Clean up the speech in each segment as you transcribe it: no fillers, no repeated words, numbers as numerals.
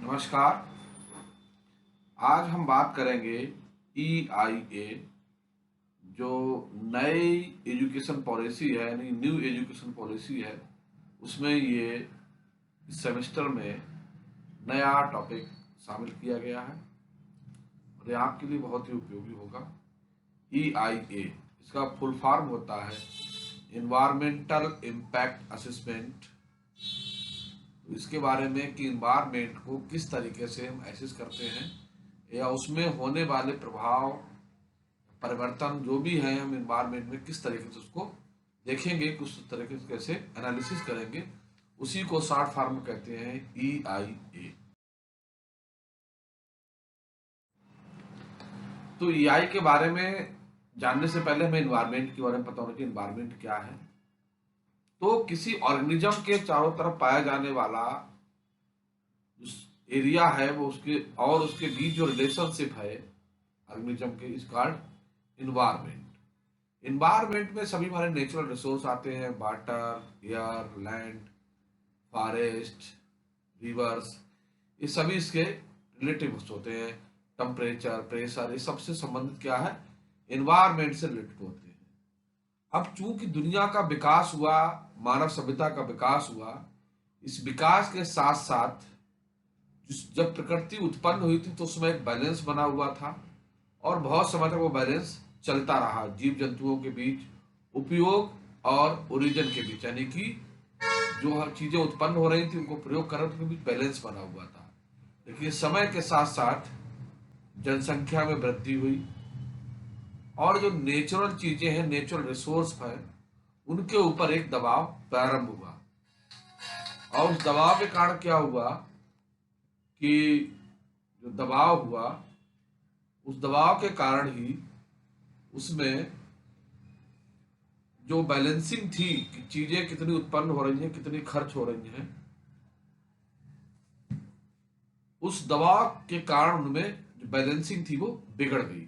नमस्कार। आज हम बात करेंगे EIA जो नई एजुकेशन पॉलिसी है, यानी न्यू एजुकेशन पॉलिसी है। उसमें ये इस सेमेस्टर में नया टॉपिक शामिल किया गया है और ये आपके लिए बहुत ही उपयोगी होगा। EIA इसका फुल फॉर्म होता है इन्वायरमेंटल इम्पैक्ट असेसमेंट। तो इसके बारे में कि इन्वायरमेंट को किस तरीके से हम एसेस करते हैं या उसमें होने वाले प्रभाव परिवर्तन जो भी है, हम इन्वायरमेंट में किस तरीके से उसको देखेंगे, किस तरीके से कैसे एनालिसिस करेंगे, उसी को शॉर्ट फॉर्म में कहते हैं EIA। तो EI के बारे में जानने से पहले हमें इन्वायरमेंट के बारे में पता होना कि इन्वायरमेंट क्या है। तो किसी ऑर्गेनिज्म के चारों तरफ पाया जाने वाला एरिया है वो उसके और उसके बीच जो रिलेशनशिप है ऑर्गेनिज्म के इज कॉल्ड इन्वायरमेंट। इन्वायरमेंट में सभी हमारे नेचुरल रिसोर्स आते हैं, water, air, land, forest, reverse, ये सभी इसके रिलेटिव होते हैं। टेम्परेचर, प्रेशर, ये सबसे संबंधित क्या है, इन्वायरमेंट से रिलेटेड होते हैं। अब चूंकि दुनिया का विकास हुआ, मानव सभ्यता का विकास हुआ, इस विकास के साथ साथ जब प्रकृति उत्पन्न हुई थी तो उसमें एक बैलेंस बना हुआ था और बहुत समय तक वो बैलेंस चलता रहा जीव जंतुओं के बीच, उपयोग और ओरिजिन के बीच, यानी कि जो हर चीजें उत्पन्न हो रही थी उनको प्रयोग कर रहे थे, उनके बीच बैलेंस बना हुआ था। लेकिन समय के साथ साथ जनसंख्या में वृद्धि हुई और जो नेचुरल चीजें हैं, नेचुरल रिसोर्स है, उनके ऊपर एक दबाव प्रारंभ हुआ और उस दबाव के कारण क्या हुआ कि जो दबाव हुआ उस दबाव के कारण ही उसमें जो बैलेंसिंग थी कि चीजें कितनी उत्पन्न हो रही हैं, कितनी खर्च हो रही हैं, उस दबाव के कारण उनमें जो बैलेंसिंग थी वो बिगड़ गई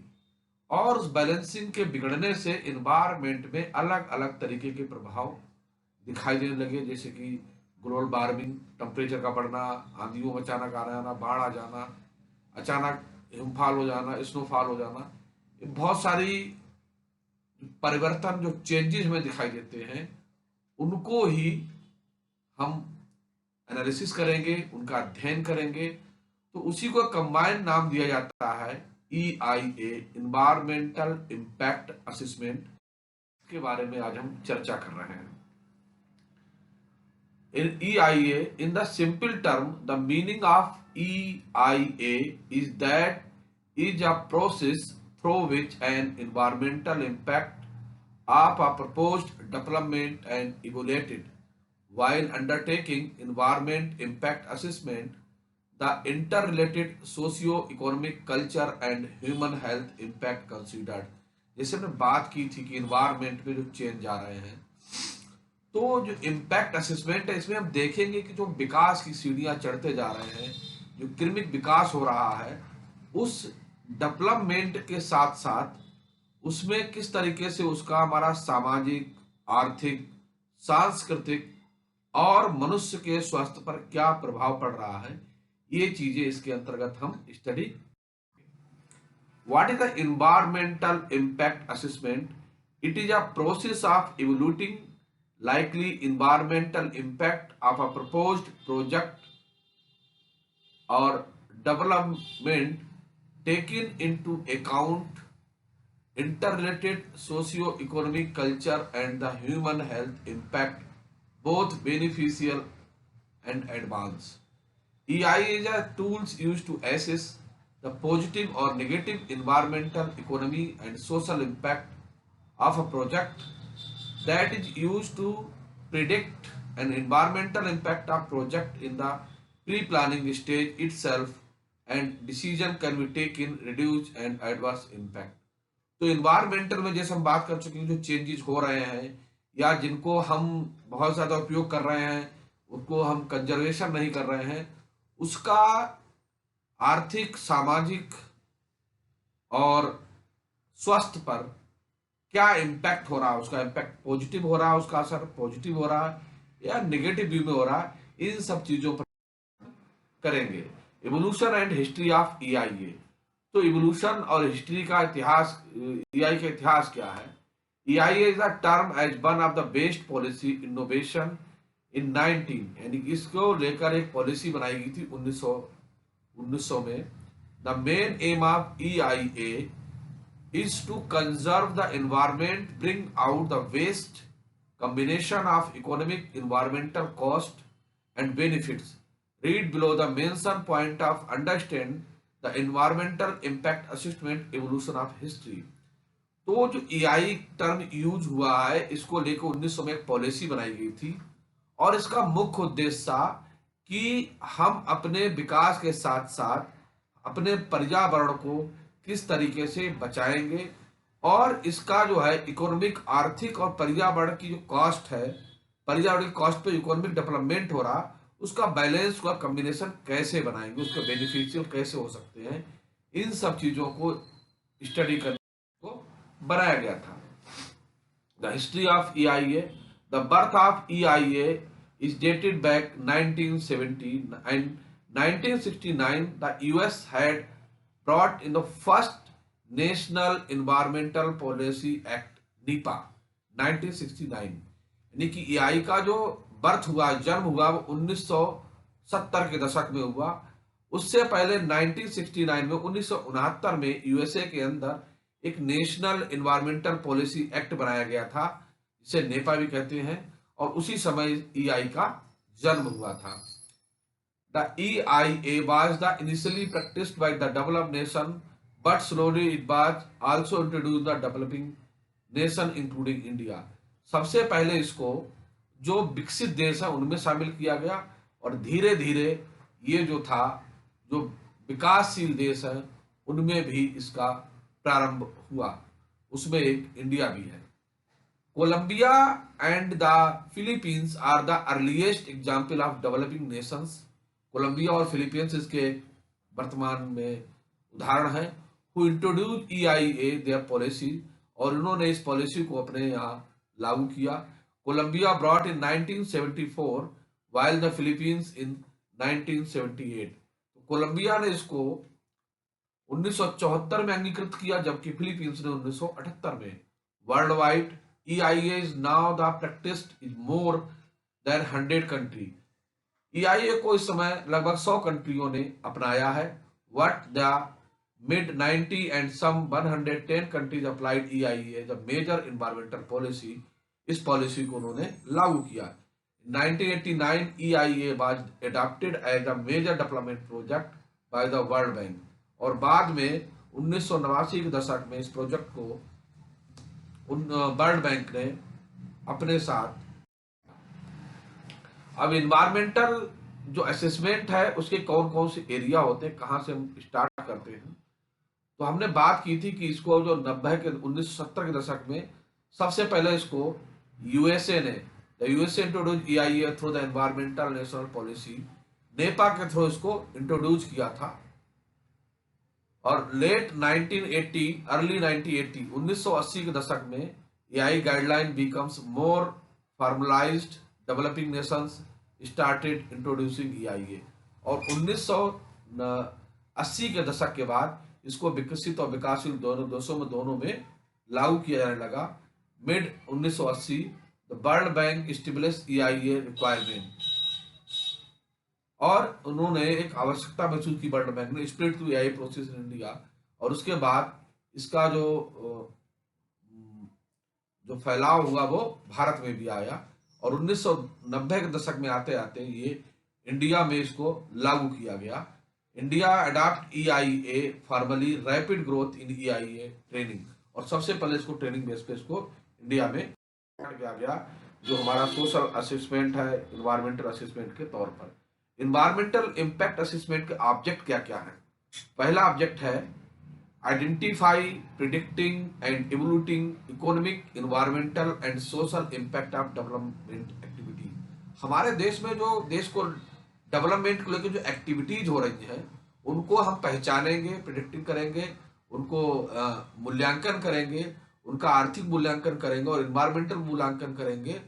और उस बैलेंसिंग के बिगड़ने से इन्वायरमेंट में अलग अलग तरीके के प्रभाव दिखाई देने लगे, जैसे कि ग्लोबल वार्मिंग, टेम्परेचर का बढ़ना, आंधियों में अचानक आ जाना, बाढ़ आ जाना, अचानक हिमफाल हो जाना, स्नोफॉल हो जाना, ये बहुत सारी परिवर्तन जो चेंजेस हमें दिखाई देते हैं उनको ही हम एनालिसिस करेंगे, उनका अध्ययन करेंगे। तो उसी को कंबाइंड नाम दिया जाता है EIA, इन्वायरमेंटल इम्पैक्ट असेसमेंट। के बारे में आज हम चर्चा कर रहे हैं। In EIA, in the simple term, the meaning of EIA is that is a process through which an environmental impact of a proposed development and evaluated. While undertaking environment impact assessment, the interrelated socio-economic, culture and human health impact considered. जैसे हमने बात की थी कि environment में जो change आ रहे हैं, तो जो इम्पैक्ट असेसमेंट है इसमें हम देखेंगे कि जो विकास की सीढ़ियां चढ़ते जा रहे हैं, जो क्रमिक विकास हो रहा है, उस डेवलपमेंट के साथ साथ उसमें किस तरीके से उसका हमारा सामाजिक, आर्थिक, सांस्कृतिक और मनुष्य के स्वास्थ्य पर क्या प्रभाव पड़ रहा है, ये चीजें इसके अंतर्गत हम study. What is the environmental impact assessment? It is a process of evaluating likely environmental impact of a proposed project or development, taking into account interrelated socio-economic, culture and the human health impact, both beneficial and advanced. EIA are tools used to assess the positive or negative environmental, economy and social impact of a project, that is used to predict an environmental impact of project in the pre-planning stage itself, and decision can be taken reduce and adverse impact. तो environmental में जैसे हम बात कर चुके हैं, जो changes हो रहे हैं या जिनको हम बहुत ज़्यादा उपयोग कर रहे हैं, उनको हम कंजर्वेशन नहीं कर रहे हैं, उसका आर्थिक, सामाजिक और स्वास्थ्य पर क्या इम्पैक्ट हो रहा है, उसका इम्पैक्ट पॉजिटिव हो रहा है, उसका असर पॉजिटिव हो रहा है या नेगेटिव व्यू में हो रहा है, इन सब चीजों पर करेंगे। Evolution and history of EIA. तो इवोल्यूशन और हिस्ट्री का इतिहास, ईआई का इतिहास क्या है? EIA is a term as one of the best policy innovation in 19, यानी कि इसको लेकर एक पॉलिसी बनाई गई थी 1900 में। The main M of EIA is to conserve the environment, bring out the waste, combination of economic environmental cost and benefits. Read below the mention point of understand the environmental impact assessment evolution of history. तो जो EI term use हुआ है, इसको लेकर 1900 में एक policy बनाई गई थी और इसका मुख्य उद्देश्य था कि हम अपने विकास के साथ साथ अपने पर्यावरण को किस तरीके से बचाएंगे और इसका जो है इकोनॉमिक, आर्थिक और पर्यावरण की जो कॉस्ट है, पर्यावरण की कॉस्ट पे इकोनॉमिक डेवलपमेंट हो रहा, उसका बैलेंस का कॉम्बिनेशन कैसे बनाएंगे, उसके बेनिफिशियल कैसे हो सकते हैं, इन सब चीजों को स्टडी करने को बनाया गया था। The history of EIA, the birth of EIA is dated back 1970 and 1969. The US had brought in the first National Environmental Policy Act NEPA 1969, यानी कि EI का जो बर्थ हुआ, जन्म हुआ, वो 1970 के दशक में हुआ। उससे पहले 1969 में 1969 में यूएसए के अंदर एक नेशनल एनवायरमेंटल पॉलिसी एक्ट बनाया गया था, जिसे नेपा भी कहते हैं, और उसी समय EI का जन्म हुआ था। The EIA was the initially practiced by the developed nation, but slowly it was also introduced the developing nation including India. सबसे पहले इसको जो विकसित देश है उनमें शामिल किया गया और धीरे धीरे ये जो था, जो विकासशील देश है उनमें भी इसका प्रारंभ हुआ, उसमें एक इंडिया भी है। Colombia and the Philippines are the earliest example of developing nations. Colombia और फिलीपींस इसके वर्तमान में उदाहरण है। Who introduce EIA their policy, और उन्होंने इस पॉलिसी को अपने यहाँ लागू किया। Colombia brought in 1974 while the Philippines in 1978। तो कोलंबिया ने इसको 1974 में अंगीकृत किया, जबकि फिलीपींस ने 1978 में। World wide EIA is now the practiced in more than 100 country। EIA को इस समय लगभग 100 कंट्रियों ने अपनाया है। What the mid 90 and some 110 countries applied EIA as a major environmental policy। इस पॉलिसी को उन्होंने लागू किया। 1989 EIA was adopted as a major development project by the World Bank, और बाद में 1989 के दशक में इस प्रोजेक्ट को वर्ल्ड बैंक ने अपने साथ। अब इन्वायरमेंटल जो असेसमेंट है उसके कौन कौन से एरिया होते हैं, कहाँ से हम स्टार्ट करते हैं, तो हमने बात की थी कि इसको जो 1970 के दशक में सबसे पहले इसको यूएसए ने, USA introduce EIA through the environmental national policy, Nipah के थ्रू इसको इंट्रोड्यूस किया था। और लेट 1980, अर्ली 1980 के दशक में EI guideline becomes more formalised, developing Nations started introducing EIA, और 1980 के दशक के बाद इसको विकसित और विकासशील दोनों देशों में, दोनों में लागू किया जाने लगा। Mid 1980 the world bank establish EIA requirement, और उन्होंने एक आवश्यकता महसूस की वर्ल्ड बैंक ने, spread to EIA process in India, और उसके बाद इसका जो फैलाव हुआ वो भारत में भी आया, और 1990 के दशक में आते आते ये इंडिया में इसको लागू किया गया। India adopt EIA formally rapid growth in EIA training, और सबसे पहले इसको ट्रेनिंग बेस पे इसको इंडिया में किया गया, जो हमारा सोशल असेसमेंट है इन्वायरमेंटल असेसमेंट के तौर पर। इन्वायरमेंटल इम्पैक्ट असेसमेंट के ऑब्जेक्ट क्या क्या है? पहला ऑब्जेक्ट है identify, predicting and evaluating economic, environmental and social impact of development activity. हमारे देश में जो देश को डेवलपमेंट को लेकर जो एक्टिविटीज हो रही हैं उनको हम पहचानेंगे, प्रिडिक्टिंग करेंगे, उनको मूल्यांकन करेंगे, उनका आर्थिक मूल्यांकन करेंगे और इन्वायरमेंटल मूल्यांकन करेंगे।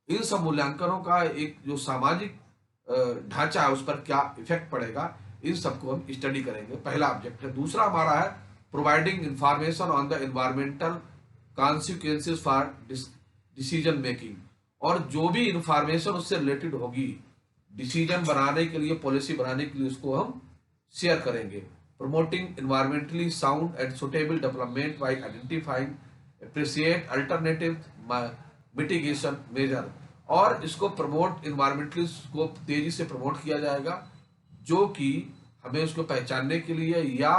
इन सब मूल्यांकनों का एक जो सामाजिक ढांचा है उस पर क्या इफेक्ट पड़ेगा, इन सबको हम स्टडी करेंगे, पहला ऑब्जेक्ट है। दूसरा हमारा है providing information on the environmental consequences for decision making, और जो भी इंफॉर्मेशन उससे रिलेटेड होगी डिसीजन बनाने के लिए, पॉलिसी बनाने के लिए, उसको हम शेयर करेंगे। Promoting environmentally sound and suitable development by identifying appreciate alternative mitigation measure, और इसको प्रमोट इन्वायरमेंटली को तेजी से प्रमोट किया जाएगा, जो कि हमें उसको पहचानने के लिए या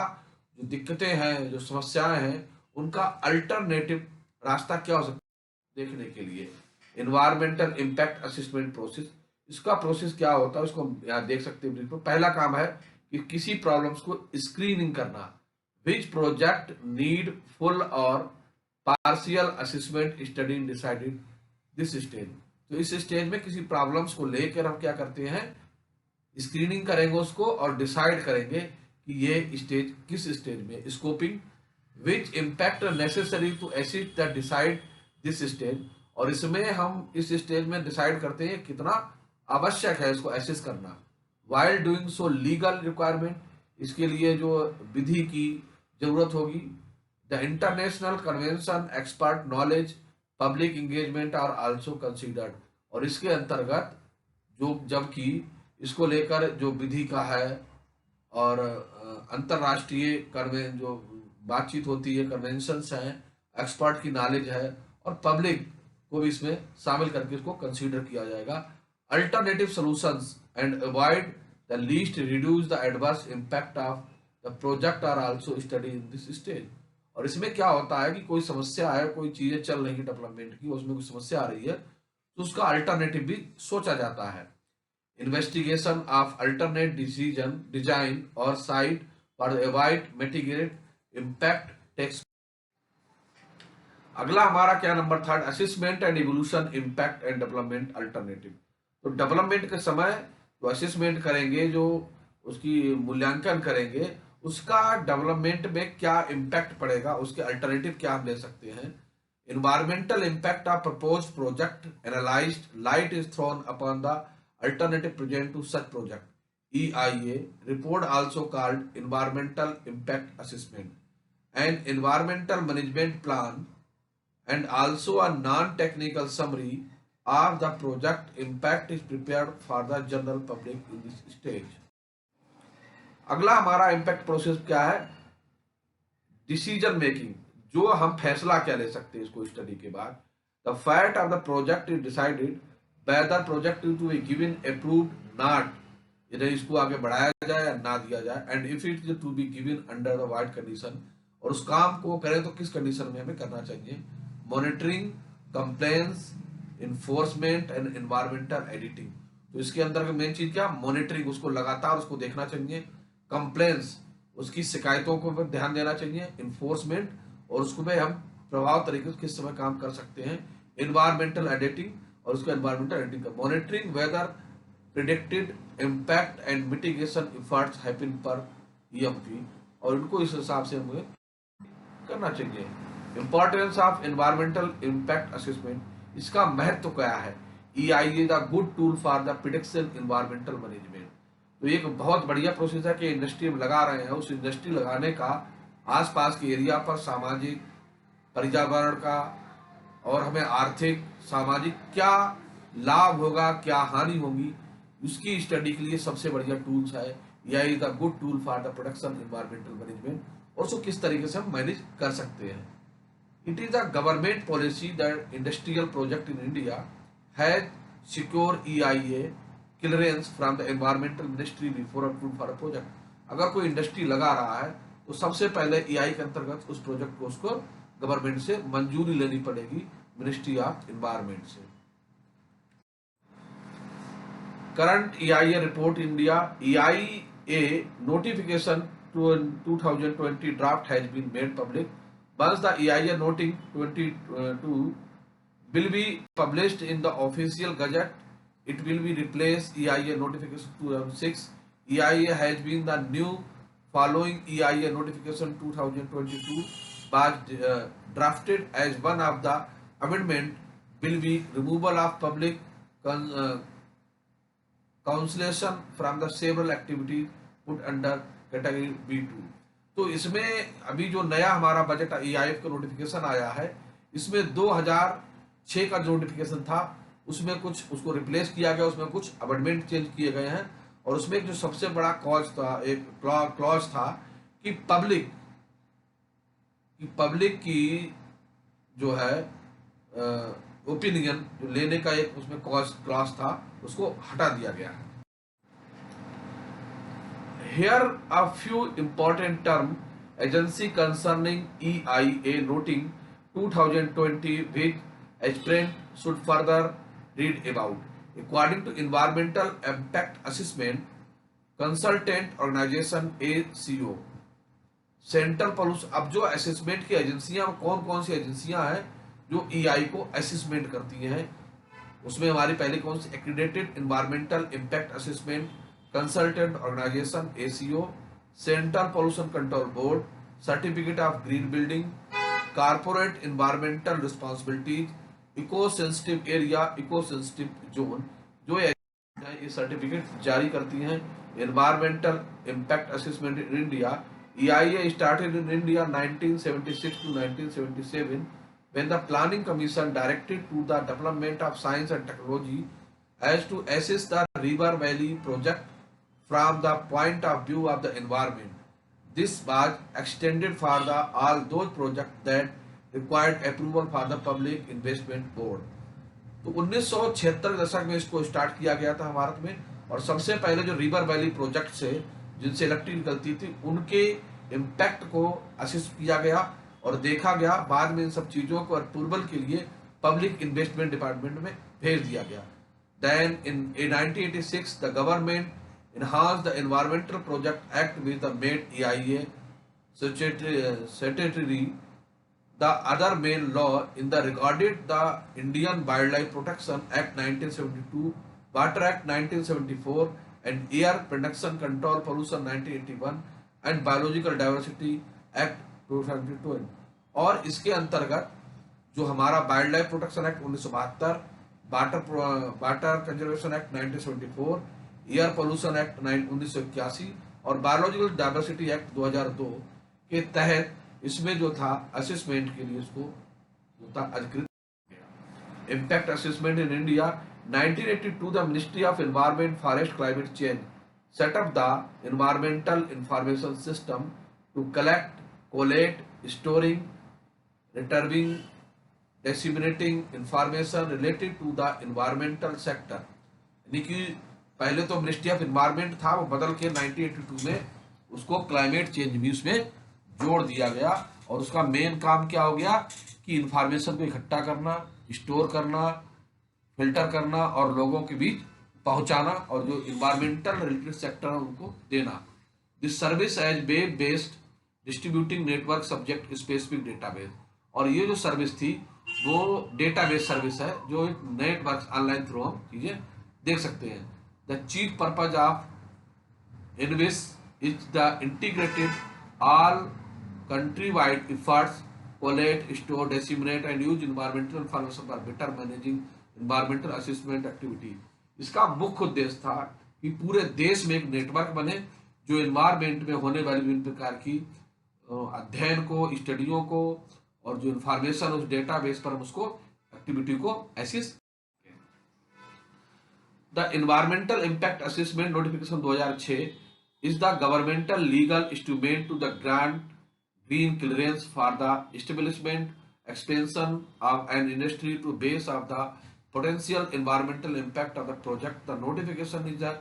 जो दिक्कतें हैं, जो समस्याएं हैं, उनका अल्टरनेटिव रास्ता क्या हो सकता है देखने के लिए। इन्वायरमेंटल इम्पैक्ट असेसमेंट प्रोसेस, इसका प्रोसेस क्या होता है उसको हम यहाँ देख सकते हैं। पहला काम है कि किसी प्रॉब्लम्स को स्क्रीनिंग करना, विच प्रोजेक्ट नीड फुल और partial assessment study decided this stage. तो इस स्टेज में किसी प्रॉब्लम्स को लेकर हम क्या करते हैं, स्क्रीनिंग करेंगे उसको और डिसाइड करेंगे कि ये स्टेज किस स्टेज में। Scoping, which impact necessary to assist the decide this stage, और इसमें हम इस स्टेज में डिसाइड करते हैं कितना आवश्यक है इसको असिस्ट करना। While doing so legal requirement, इसके लिए जो विधि की जरूरत होगी। The international convention, expert knowledge, public engagement are also considered, और इसके अंतर्गत जो जबकि इसको लेकर जो विधि का है और अंतरराष्ट्रीय कन्वें जो बातचीत होती है, कन्वेंशंस हैं, एक्सपर्ट की नॉलेज है, और पब्लिक को भी इसमें शामिल करके इसको कंसीडर किया जाएगा। Alternative solutions and avoid the least reduce the adverse impact of the project are also study in this stage. और इसमें क्या होता है कि कोई समस्या है, कोई चीजें चल रही है डेवलपमेंट की, उसमें कोई समस्या आ रही है, तो उसका अल्टरनेटिव भी सोचा जाता है। Investigation of alternate decision design और site for avoid mitigate impact takes. अगला हमारा क्या number third, assessment and evolution impact and development alternative. तो डेवलपमेंट के समय जो असेसमेंट करेंगे, जो उसकी मूल्यांकन करेंगे, उसका डेवलपमेंट में क्या इम्पैक्ट पड़ेगा, उसके अल्टरनेटिव क्या हम ले सकते हैं। environmental impact of proposed project analyzed, light is thrown upon the alternative present to such project. EIA report also called environmental impact assessment, an environmental management plan, and also a non-technical summary of the project impact is prepared for the general public in this stage. अगला हमारा impact process क्या है, decision making, जो हम फैसला क्या ले सकते हैं इसको स्टडी के बाद। The fate of the project is decided whether project to be given approved not, इधर इसको आगे बढ़ाया जाए या ना दिया जाए, and if it is to be given under the wide condition, और उस काम को करें तो किस कंडीशन में हमें करना चाहिए। Monitoring, compliance, enforcement and environmental editing. तो इसके अंदर मेन चीज क्या, मॉनिटरिंग, उसको लगातार उसको देखना चाहिए। कंप्लेंस, उसकी शिकायतों को ध्यान देना चाहिए। इन्फोर्समेंट, और उसको में हम प्रभाव तरीके से किस समय काम कर सकते हैं। एनवायरमेंटल एडिटिंग, और उसको एनवायरमेंटल एडिटिंग का monitoring whether predicted impact and mitigation efforts happen per EMP, और उनको इस हिसाब से हमें करना चाहिए। Importance of environmental impact assessment, इसका महत्व क्या है। EIA the good tool for the prediction environmental management. तो एक बहुत बढ़िया प्रोसेस है कि इंडस्ट्री में लगा रहे हैं, उस इंडस्ट्री लगाने का आसपास के एरिया पर सामाजिक, पर्यावरण का और हमें आर्थिक, सामाजिक क्या लाभ होगा, क्या हानि होगी, उसकी स्टडी के लिए सबसे बढ़िया टूल्स है। EIA the good tool for the production environmental management, और उसको किस तरीके से हम मैनेज कर सकते हैं। It is a government policy that industrial project in India has secure EIA clearance from the environmental ministry before approved for a project. अगर कोई इंडस्ट्री लगा रहा है तो सबसे पहले EIA के अंतर्गत उस प्रोजेक्ट को उसको गवर्नमेंट से मंजूरी लेनी पड़ेगी, मिनिस्ट्री ऑफ एनवायरमेंट से। Current EIA report India, EIA notification 2020 draft has been made public. Once the EIA noting 22 will be published in the official gazette, it will be replaced EIA notification 2006. EIA has been the new following EIA notification 2022 was drafted as one of the amendment will be removal of public consultation from the several activities put under category B2। तो इसमें अभी जो नया हमारा budget EIF का notification आया है, इसमें 2006 का जो नोटिफिकेशन था उसमें कुछ उसको रिप्लेस किया गया, उसमें कुछ अमेंडमेंट चेंज किए गए हैं। और उसमें एक जो सबसे बड़ा क्लॉज था, एक क्लॉज था कि पब्लिक की जो है ओपिनियन जो लेने का एक उसमें क्लॉज था, उसको हटा दिया गया है। Here a few important term agency concerning EIA noting 2020 which aspirant should further read about. According to Environmental Impact Assessment Consultant Organization ACO, central pollution. अब जो असेसमेंट की एजेंसियां, कौन कौन सी एजेंसियां हैं जो EI को असेसमेंट करती हैं, उसमें हमारी पहले कौन सी, accredited environmental impact assessment consultant organisation ACO, central pollution control board, certificate of green building, corporate environmental responsibilities, eco sensitive area, eco sensitive zone, जो ये सर्टिफिकेट जारी करती हैं। Environmental impact assessment in India, EIA started in India 1976 to 1977 when the Planning Commission directed to the Development of Science and Technology as to assess the River Valley project from the point of view of the environment. This was extended for the all those projects that required approval for the Public Investment Board. तो 1976 के दशक में इसको start किया गया था भारत में। और सबसे पहले जो रिवर वैली प्रोजेक्ट से जिनसे इलेक्ट्रिक निकलती थी, उनके इम्पैक्ट को असेस किया गया और देखा गया। बाद में इन सब चीजों को अप्रूवल के लिए पब्लिक इन्वेस्टमेंट डिपार्टमेंट में भेज दिया गया। Then in 1986 the government enhanced the Environmental Project Act with the made EIA statutory. The other main law in the regarded the Indian Wildlife Protection Act 1972, Water Act 1974, and Air Production Control Pollution 1981 and Biological Diversity Act 2012। और इसके अंतर्गत जो हमारा wild life protection act 1972, water conservation act 1974, air pollution act 1981 और biological diversity act 2002 के तहत इसमें जो था असेसमेंट के लिए इसको जो था अधिकृत किया। Impact assessment in India 1982 the ministry of environment forest climate change set up the environmental information system to collect, collate, storing, retrieving, disseminating information related to the environmental sector. यानी कि पहले तो मिनिस्ट्री ऑफ एनवायरमेंट था, वो बदल के 1982 में उसको क्लाइमेट चेंज भी उसमें जोड़ दिया गया। और उसका मेन काम क्या हो गया कि इंफॉर्मेशन को इकट्ठा करना, स्टोर करना, फिल्टर करना और लोगों के बीच पहुंचाना, और जो इन्वायरमेंटल रिलेटेड सेक्टर है उनको देना। This service as web based distributing network subject specific database. और ये जो सर्विस थी वो डेटाबेस सर्विस है, जो एक नेटवर्क ऑनलाइन थ्रू हम चीजें देख सकते हैं। The chief purpose of ENVIS is the integrated all country wide efforts collate, store, disseminate and use environmental information for better managing environmental assessment activity। इसका मुख्य उद्देश्य था कि पूरे देश में एक नेटवर्क बने जो एनवायरमेंट में होने वाली विभिन्न प्रकार की अध्ययन को, स्टडियों को और जो इंफॉर्मेशन उस डेटाबेस पर हम उसको एक्टिविटी को assess. The environmental impact assessment notification 2006 is the governmental legal instrument to the grant green clearance for the establishment, expansion of an industry to base of the potential environmental impact of the project. The notification is a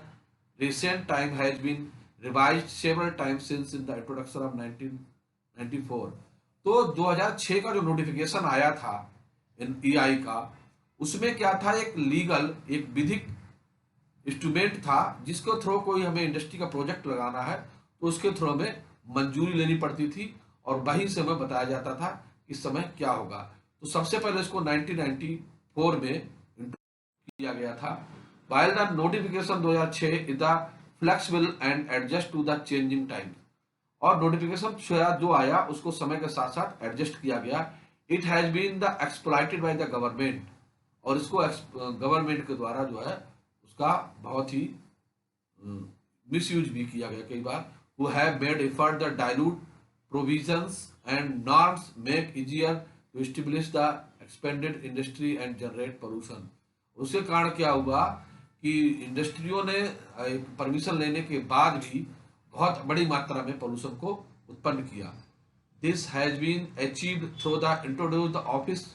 recent time has been revised several times since in the introduction of 1994। तो 2006 का जो notification आया था EI का, उसमें क्या था, एक लीगल, एक विधिक इंस्ट्रूमेंट था जिसके थ्रू कोई हमें इंडस्ट्री का प्रोजेक्ट लगाना है तो उसके थ्रू हमें मंजूरी लेनी पड़ती थी और वहीं से हमें बताया जाता था इस समय क्या होगा। तो सबसे पहले इसको 1994 में किया गया था। While the notification 2006 is the flexible and adjust to the changing time। और नोटिफिकेशन जो आया उसको समय के साथ साथ एडजस्ट किया गया। It has been the exploited by the government। और इसको गवर्नमेंट के द्वारा जो है उसका बहुत ही मिसयूज भी किया गया कई बार, who have made effort the dilute provisions and norms make easier to establish the expanded industry and generate pollution। उसके कारण क्या हुआ कि इंडस्ट्रियों ने परमिशन लेने के बाद भी बहुत बड़ी मात्रा में पोल्यूशन को उत्पन्न किया। This has been achieved through the introduce the office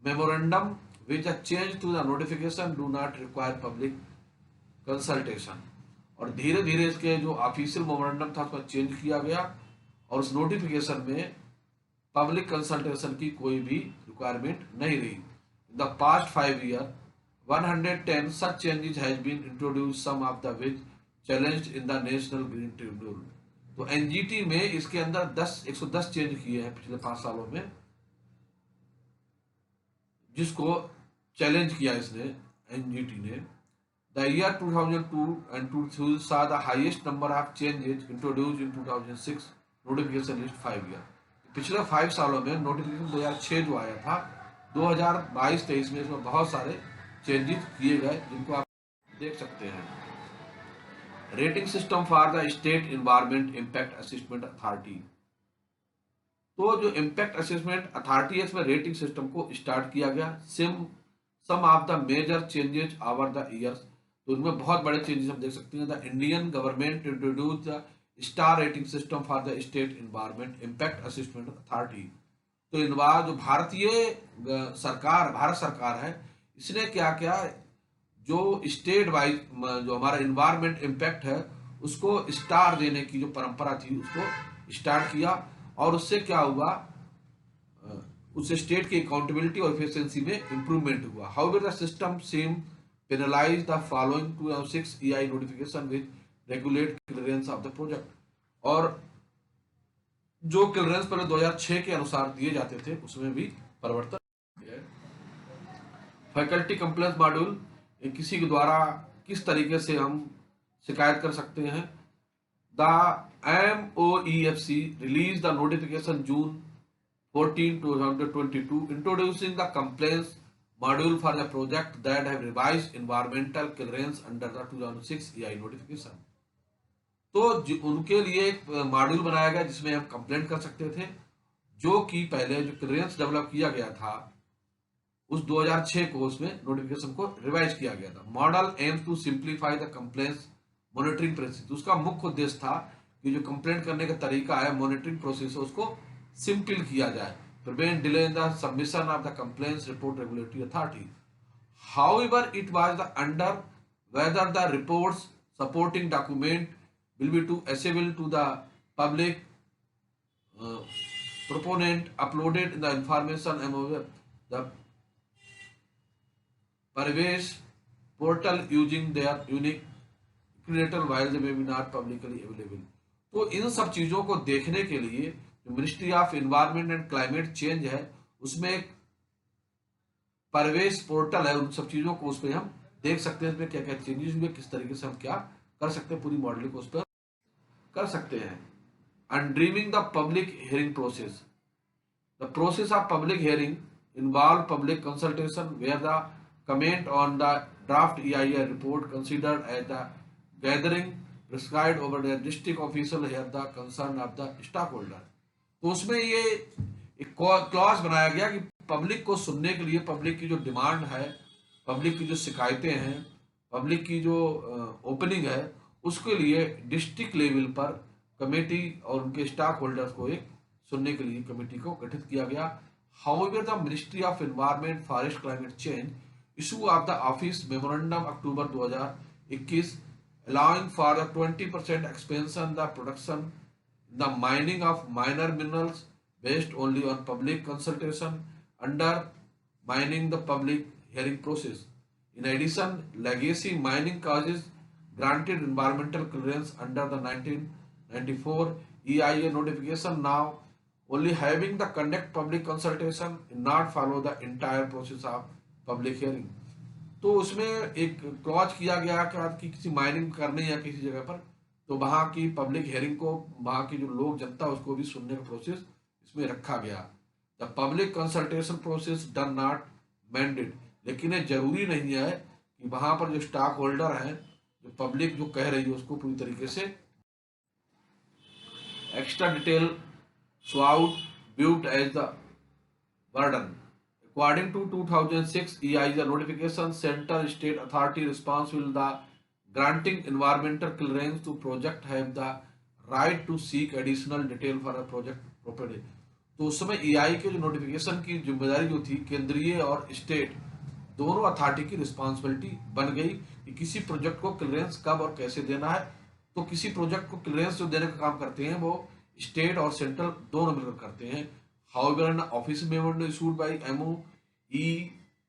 memorandum which a change to the notification do not require public consultation. और धीरे धीरे इसके जो ऑफिशियल मेमोरेंडम था उसको चेंज किया गया और उस नोटिफिकेशन में पब्लिक कंसल्टेशन की कोई भी रिक्वायरमेंट नहीं रही। In the past 5 years 110 such changes has been introduced, some of the which challenged in the National Green Tribunal। तो एनजीटी में इसके अंदर 110 चेंज किए हैं पिछले 5 सालों में, जिसको चैलेंज किया इसने एनजीटी ने। The year 2002 and 2000 saw the highest number of changes introduced in 2006 notification list 5 year। पिछले 5 सालों में नोटिफिकेशन 2006 जो आया था 2022-23 में इसमें बहुत सारे चेंजेस किए गए, जिनको आप देख सकते हैं। Rating system for the state environment impact assessment authority. तो जो इम्पैक्ट असेसमेंट अथॉरिटी है इसमें रेटिंग सिस्टम को स्टार्ट किया गया। Some of the major changes over the years, तो इनमें बहुत बड़े चेंजेस हम देख सकते हैं। The Indian government introduce the star rating system for the state environment impact assessment authority. तो इन बार जो भारत सरकार है, इसने क्या किया, जो स्टेट वाइज जो हमारा एनवायरमेंट इम्पैक्ट है उसको स्टार देने की जो परंपरा थी उसको स्टार्ट किया। और उससे क्या हुआ, उससे स्टेट की अकाउंटेबिलिटी और एफिशिएंसी में इंप्रूवमेंट हुआ। However the system same penalise the following 2006 EI notification with regulate clearance of the project. और जो क्लियरेंस पहले 2006 के अनुसार दिए जाते थे उसमें भी परिवर्तन। फैकल्टी कंप्लेंट मॉड्यूल, किसी के द्वारा किस तरीके से हम शिकायत कर सकते हैं। The MOEFC release the notification June 14, 2022 introducing the complaints module for the project that have revised environmental clearance under the 2006 EI notification। तो उनके लिए एक मॉड्यूल बनाया गया जिसमें हम कंप्लेंट कर सकते थे, जो कि पहले जो क्लियरेंस डेवलप किया गया था उस 2006 को उसमें नोटिफिकेशन को रिवाइज किया गया था। Model aims to simplify the complaints monitoring process. उसका मुख्य उद्देश्य था कि जो कंप्लेंट करने का तरीका है, मॉनिटरिंग प्रोसेस है, उसको सिंपल किया जाए, prevent delay in the submission of the complaints report regulatory authority। However, it was the under whether the reports supporting document will be to accessible to the public proponent uploaded in the information among the Parvesh portal using their unique creator while they may be not publicly available। तो इन सब चीजों को देखने के लिए ministry of environment and climate change है, उसमें एक परवेश पोर्टल है, उन सब चीजों को उस पर हम देख सकते हैं, इसमें क्या क्या चेंजेस हुए, किस तरीके से हम क्या कर सकते हैं, पूरी मॉडल को उस पर कर सकते हैं। Undermining the public hearing process. The process of public hearing involve public consultation where the comment on the draft EIA report considered as the gathering prescribed over the district official hear the concern of the stock holder. तो उसमें ये एक clause बनाया गया कि public को सुनने के लिए, पब्लिक की जो डिमांड है, पब्लिक की जो शिकायतें हैं, पब्लिक की जो ओपनिंग है, उसके लिए डिस्ट्रिक्ट लेवल पर कमेटी और उनके स्टॉक होल्डर्स को एक सुनने के लिए कमेटी को गठित किया गया। However the ministry of environment forest climate change issue of the office memorandum October 2021 allowing for the 20% expansion the production the mining of minor minerals based only on public consultation under mining the public hearing process। In addition, legacy mining causes granted environmental clearance under the 1994 EIA notification now only having the conduct public consultation and not follow the entire process of public hearing। तो उसमें एक clause किया गया कि किसी mining करने या किसी जगह पर, तो वहां की पब्लिक हियरिंग को, वहां की जो लोग जनता उसको भी सुनने का प्रोसेस इसमें रखा गया। The public consultation process done not mandate. लेकिन ये जरूरी नहीं है कि वहां पर जो स्टॉक होल्डर हैं, जो पब्लिक जो कह रही है उसको पूरी तरीके से extra detail throughout viewed as the burden. According to 2006 EIS notification, Center State Authority responsible the granting environmental clearance to project have the right to seek additional detail for a project property. तो उस समय EI के जो notification की जिम्मेदारी जो थी केंद्रीय और स्टेट दोनों अथॉरिटी की रिस्पॉन्सिबिलिटी बन गई कि किसी प्रोजेक्ट को क्लियरेंस कब और कैसे देना है। तो किसी प्रोजेक्ट को क्लियरेंस जो देने का काम करते हैं वो स्टेट और सेंट्रल दोनों मिलकर करते हैं। However an office memorandum issued by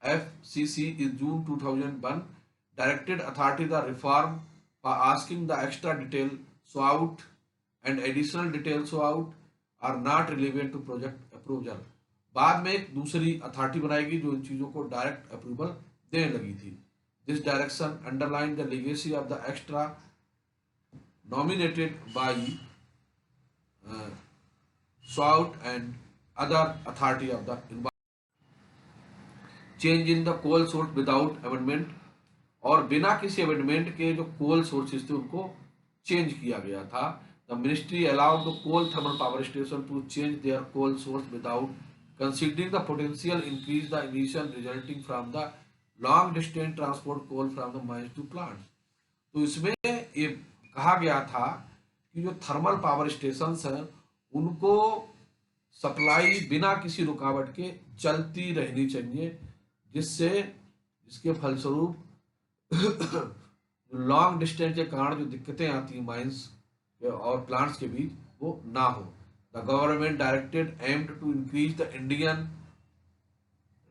MOEFCC in June 2001 directed authority the reform by asking the extra detail sought and additional details sought are not relevant to project approval. बाद में एक दूसरी authority बनाएगी जो इन चीजों को डायरेक्ट अप्रूवल देने लगी थी। This direction underline the legacy of the extra nominated by SWOT and other authority of the environment. Change in the coal source without amendment और बिना किसी अमेंडमेंट के जो कोल सोर्सेज थे उनको चेंज किया गया था। The ministry allowed the coal thermal power station to change their coal source without considering the potential increase the emission resulting from the long distance transport coal from the mines to plants. तो इसमें ये कहा गया था कि जो thermal power stations हैं उनको सप्लाई बिना किसी रुकावट के चलती रहनी चाहिए, जिसके फलस्वरूप लॉन्ग डिस्टेंस के कारण जो दिक्कतें आती हैं माइंस और प्लांट्स के बीच वो ना हो। The government directed aimed to increase the Indian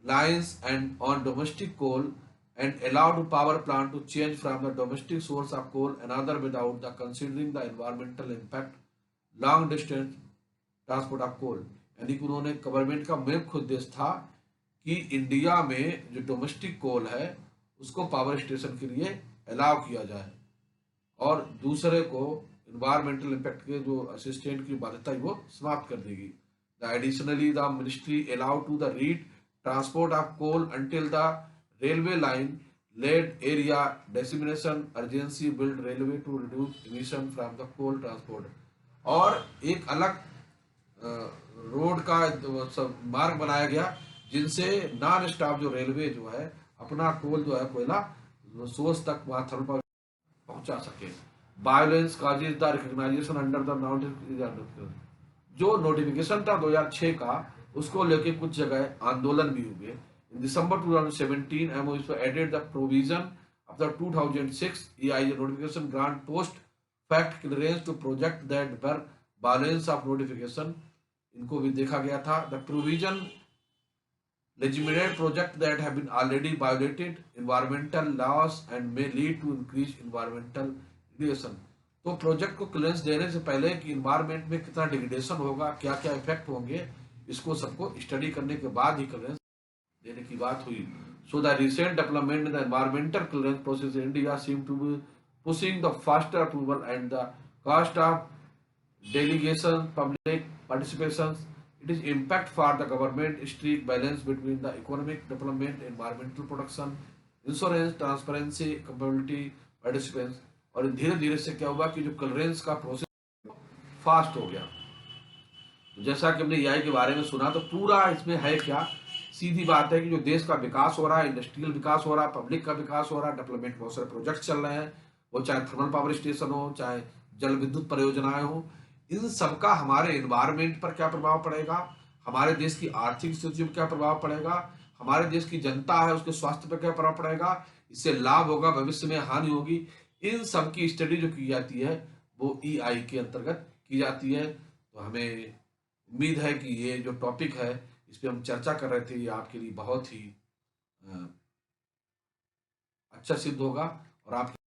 lines and on domestic coal and allowed power plant to change from the domestic source of coal another without the considering the environmental impact long distance transport of coal। यानी कि उन्होंने government का मुख्य उद्देश्य था कि India में जो डोमेस्टिक कोल है उसको पावर स्टेशन के लिए अलाउ किया जाए और दूसरे को इन्वायरमेंटल इम्पैक्ट के जो असिस्टेंट की बाध्यता है वो समाप्त कर देगी। The additionally the ministry allowed to the read transport of coal until the railway line led area dissemination urgency build railway to reduce emission from the coal transport। और एक अलग रोड का मार्ग बनाया गया जिनसे नॉन स्टॉप जो railway जो है अपना कोल जो है कोयला सोर्स तक वहां थर्मल पावर पहुंचा सके। Violence causes the recognisation under the जो नोटिफिकेशन था 2006 का उसको लेके कुछ जगह आंदोलन भी हुए। In December 2017, MOEs added the provision of the 2006 EIS notification grant post fact clearance to project that were balance of notification। इनको भी देखा गया था। The provision legitimate project that have been already violated environmental laws and may lead to increased environmental degradation। तो project को clearance देने से पहले कि इन्वायरमेंट में कितना डिग्रेडेशन होगा, क्या क्या इफेक्ट होंगे, इसको सबको स्टडी करने के बाद ही क्लियरेंस देने की बात हुई। So the recent development in the environmental clearance process in India seem to be pushing the faster approval and the cost of delegation public participation. It is impact for the government strict balance between the economic development environmental protection insurance transparency compatibility participants. और धीरे धीरे से क्या हुआ कि जो clearance का process fast हो गया। जैसा कि हमने EI के बारे में सुना तो पूरा इसमें है क्या, सीधी बात है कि जो देश का विकास हो रहा है, इंडस्ट्रियल विकास हो रहा है, पब्लिक का विकास हो रहा है, डेवलपमेंट बहुत सारे प्रोजेक्ट चल रहे हैं, वो चाहे थर्मल पावर स्टेशन हो, चाहे जल विद्युत परियोजनाएं हो, इन सबका हमारे एनवायरमेंट पर क्या प्रभाव पड़ेगा, हमारे देश की आर्थिक स्थिति पर क्या प्रभाव पड़ेगा, हमारे देश की जनता है उसके स्वास्थ्य पर क्या प्रभाव पड़ेगा, इससे लाभ होगा, भविष्य में हानि होगी। इन सब की स्टडी जो की जाती है वो EI के अंतर्गत की जाती है। तो हमें उम्मीद है कि ये जो टॉपिक है इस पे हम चर्चा कर रहे थे ये आपके लिए बहुत ही अच्छा सिद्ध होगा और आप